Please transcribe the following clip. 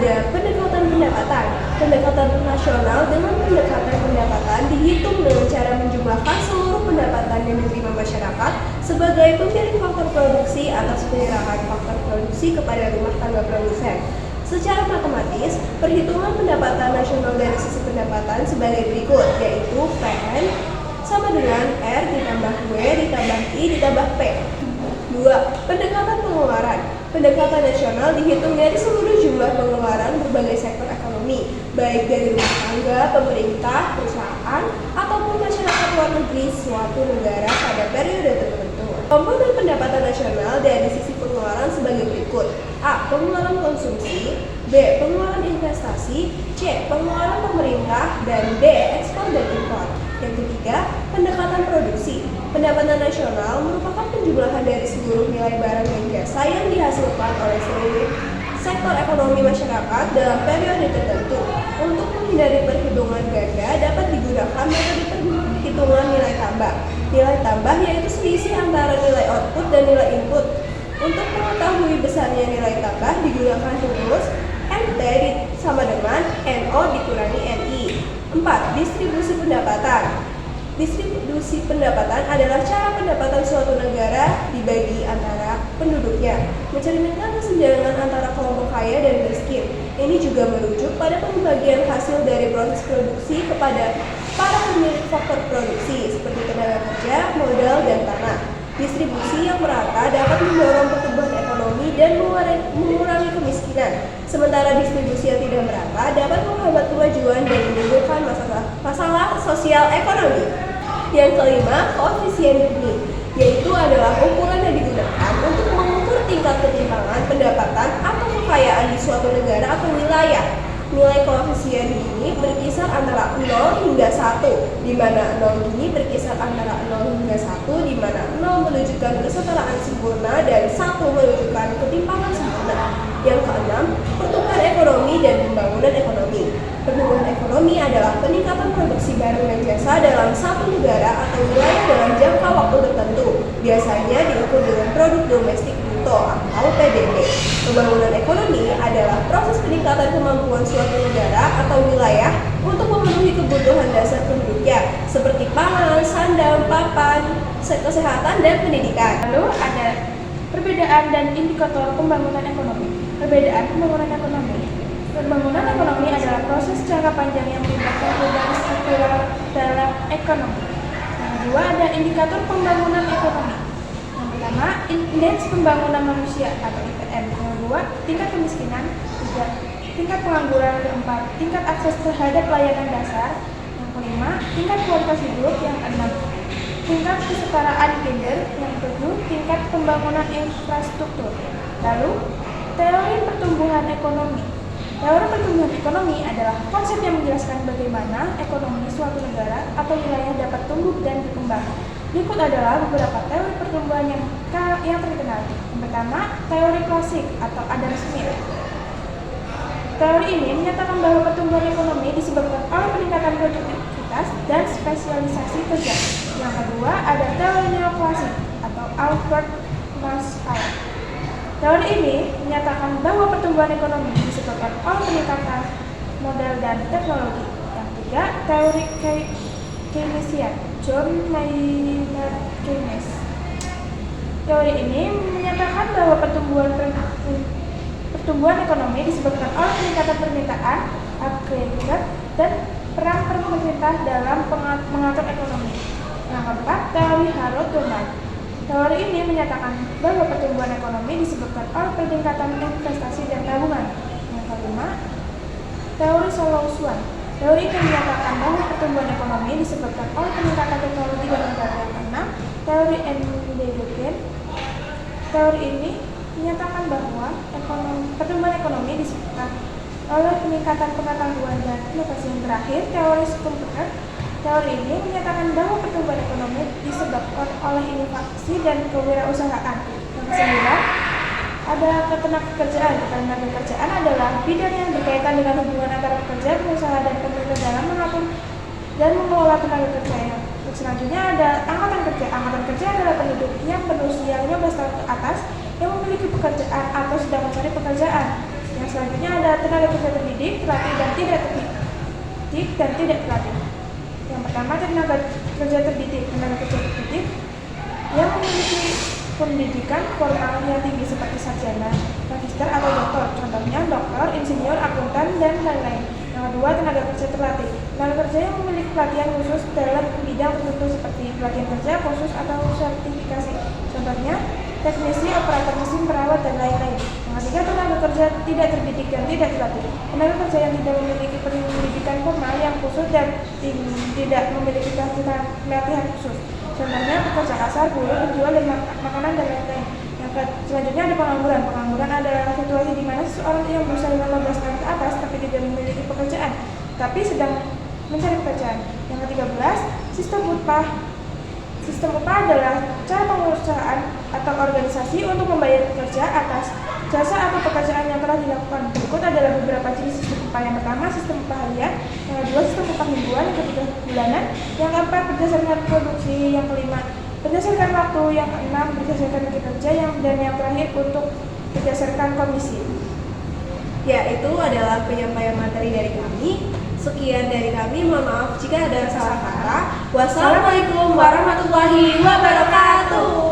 ada pendekatan pendapatan. Pendekatan nasional dengan pendekatan pendapatan dihitung dengan cara menjumlahkan seluruh pendapatan yang diterima masyarakat sebagai pemilik faktor produksi atas penyerahan faktor produksi kepada rumah tangga produsen. Secara matematis, perhitungan pendapatan nasional dari sisi pendapatan sebagai berikut, yaitu PN sama dengan R ditambah W ditambah I ditambah P. 2. Pendekatan pengeluaran. Pendekatan nasional dihitung dari seluruh jumlah pengeluaran berbagai sektor ekonomi, baik dari rumah tangga, pemerintah, perusahaan, ataupun masyarakat luar negeri suatu negara pada periode tertentu. Komponen pendapatan nasional dari sisi pengeluaran sebagai berikut. A. Pengeluaran konsumsi. B. Pengeluaran investasi. C. Pengeluaran pemerintah. Dan D. Ekspor dan impor. Yang ketiga, pendekatan produksi. Pendapatan nasional merupakan penjumlahan dari seluruh nilai barang dan jasa yang dihasilkan oleh seluruh sektor ekonomi masyarakat dalam periode tertentu. Untuk menghindari perhitungan ganda dapat digunakan metode perhitungan nilai tambah. Nilai tambah yaitu selisih antara nilai output dan nilai input. Untuk mengetahui besarnya nilai tambah digunakan rumus NT sama dengan NO dikurangi NI. 4. Distribusi pendapatan. Distribusi pendapatan adalah cara pendapatan suatu negara dibagi antara penduduknya, mencerminkan kesenjangan antara kelompok kaya dan miskin. Ini juga merujuk pada pembagian hasil dari proses produksi kepada para pemilik faktor produksi seperti tenaga kerja, modal, dan tanah. Distribusi yang merata dapat mendorong pertumbuhan ekonomi dan mengurangi kemiskinan, sementara distribusi yang tidak merata dapat menghambat kemajuan dan menimbulkan masalah sosial ekonomi. Yang kelima, koefisien Gini, yaitu adalah ukuran yang digunakan untuk mengukur tingkat ketimpangan pendapatan atau kekayaan di suatu negara atau wilayah. Nilai koefisien Gini berkisar antara 0 hingga 1, di mana 0 Gini berkisar antara 0 hingga 1, di mana 0 menunjukkan kesetaraan sempurna dan 1 menunjukkan ketimpangan sempurna. Yang keenam, pertumbuhan ekonomi dan pembangunan ekonomi. Pertumbuhan ekonomi adalah peningkatan produksi barang dan jasa dalam satu negara atau wilayah dalam jangka waktu tertentu, biasanya diukur dengan produk domestik bruto atau PDB. Pembangunan ekonomi adalah proses peningkatan kemampuan suatu negara atau wilayah untuk memenuhi kebutuhan dasar penduduknya, seperti pangan, sandang, papan, kesehatan, dan pendidikan. Lalu ada perbedaan dan indikator pembangunan ekonomi. Perbedaan pembangunan ekonomi. Pembangunan ekonomi adalah proses jangka panjang yang melibatkan perubahan struktural dalam ekonomi. Yang kedua ada indikator pembangunan ekonomi. Yang pertama, indeks pembangunan manusia atau IPM. Yang kedua, tingkat kemiskinan. Tiga, tingkat pengangguran. Keempat, tingkat akses terhadap layanan dasar. Yang kelima, tingkat kualitas hidup. Yang keenam, tingkat kesetaraan gender. Yang ketujuh, tingkat pembangunan infrastruktur. Lalu, teori pertumbuhan ekonomi. Teori pertumbuhan ekonomi adalah konsep yang menjelaskan bagaimana ekonomi suatu negara atau wilayah dapat tumbuh dan berkembang. Berikut adalah beberapa teori pertumbuhan yang terkenal. Yang pertama, teori klasik atau Adam Smith. Teori ini menyatakan bahwa pertumbuhan ekonomi disebabkan oleh peningkatan produktivitas dan spesialisasi kerja. Yang kedua, ada teori neoklasik atau Albert Marshall. Teori ini menyatakan bahwa pertumbuhan ekonomi disebabkan oleh peningkatan modal dan teknologi. Yang ketiga, teori Keynesian, John Maynard Keynes. Teori ini menyatakan bahwa pertumbuhan ekonomi disebabkan oleh peningkatan permintaan, agregat, dan peran pemerintah dalam mengatur ekonomi. Yang keempat, teori Harold Goldman. Teori ini menyatakan bahwa pertumbuhan ekonomi disebabkan oleh peningkatan investasi dan tabungan. Yang kelima, teori Solow Swan. Teori ini menyatakan bahwa pertumbuhan ekonomi disebabkan oleh peningkatan teknologi dan modal. Yang keenam, teori Endeavour. Teori ini menyatakan bahwa pertumbuhan ekonomi disebabkan oleh peningkatan pengetahuan dan inovasi. Yang terakhir, teori Schumpeter. Teori ini menyatakan bahwa pertumbuhan ekonomi disebabkan oleh inovasi dan kewirausahaan. Yang kesembilan, ada ketenagakerjaan. Ketenagakerjaan adalah bidang yang berkaitan dengan hubungan antara pekerja, pengusaha, dan pemerintah dalam mengatur dan mengelola tenaga kerja. Yang selanjutnya ada angkatan kerja. Angkatan kerja adalah penduduk yang berusia 15 tahun ke atas yang memiliki pekerjaan atau sedang mencari pekerjaan. Yang selanjutnya ada tenaga kerja terdidik, terlatih dan tidak terdidik dan tidak terlatih. Yang pertama, tenaga kerja terdidik. Tenaga kerja terdidik yang memiliki pendidikan formal yang tinggi seperti sarjana, magister atau doktor. Contohnya dokter, insinyur, akuntan, dan lain-lain. Yang kedua, tenaga kerja terlatih. Tenaga kerja yang memiliki pelatihan khusus dalam bidang tertentu seperti pelatihan kerja khusus atau sertifikasi. Contohnya teknisi, operator mesin, perawat, dan lain-lain. Yang ketiga, tenaga kerja tidak terdidik dan tidak terlatih. Tenaga kerja yang tidak memiliki pendidikan formal yang khusus dan tidak memiliki pelatihan khusus. Contohnya pekerja kasar, buruh, penjual dan makanan, dan lain-lain. Selanjutnya ada pengangguran. Pengangguran adalah situasi di mana seseorang yang berusia 15 tahun ke atas tapi tidak memiliki pekerjaan, tapi sedang mencari pekerjaan. Yang ke-13, sistem upah. Sistem upah adalah cara perusahaan atau organisasi untuk membayar pekerja atas jasa atau pekerjaan yang telah dilakukan. Berikut adalah beberapa jenis sistem upah. Yang pertama, sistem upah harian. Yang kedua, sistem upah mingguan. Yang ketiga, bulanan. Yang keempat, berdasarkan produksi. Yang kelima, berdasarkan waktu. Yang keenam, berdasarkan kinerja. Dan yang terakhir, untuk berdasarkan komisi. Ya, itu adalah penyampaian materi dari kami. Sekian dari kami, mohon maaf jika ada salah kata. Wassalamualaikum warahmatullahi wabarakatuh.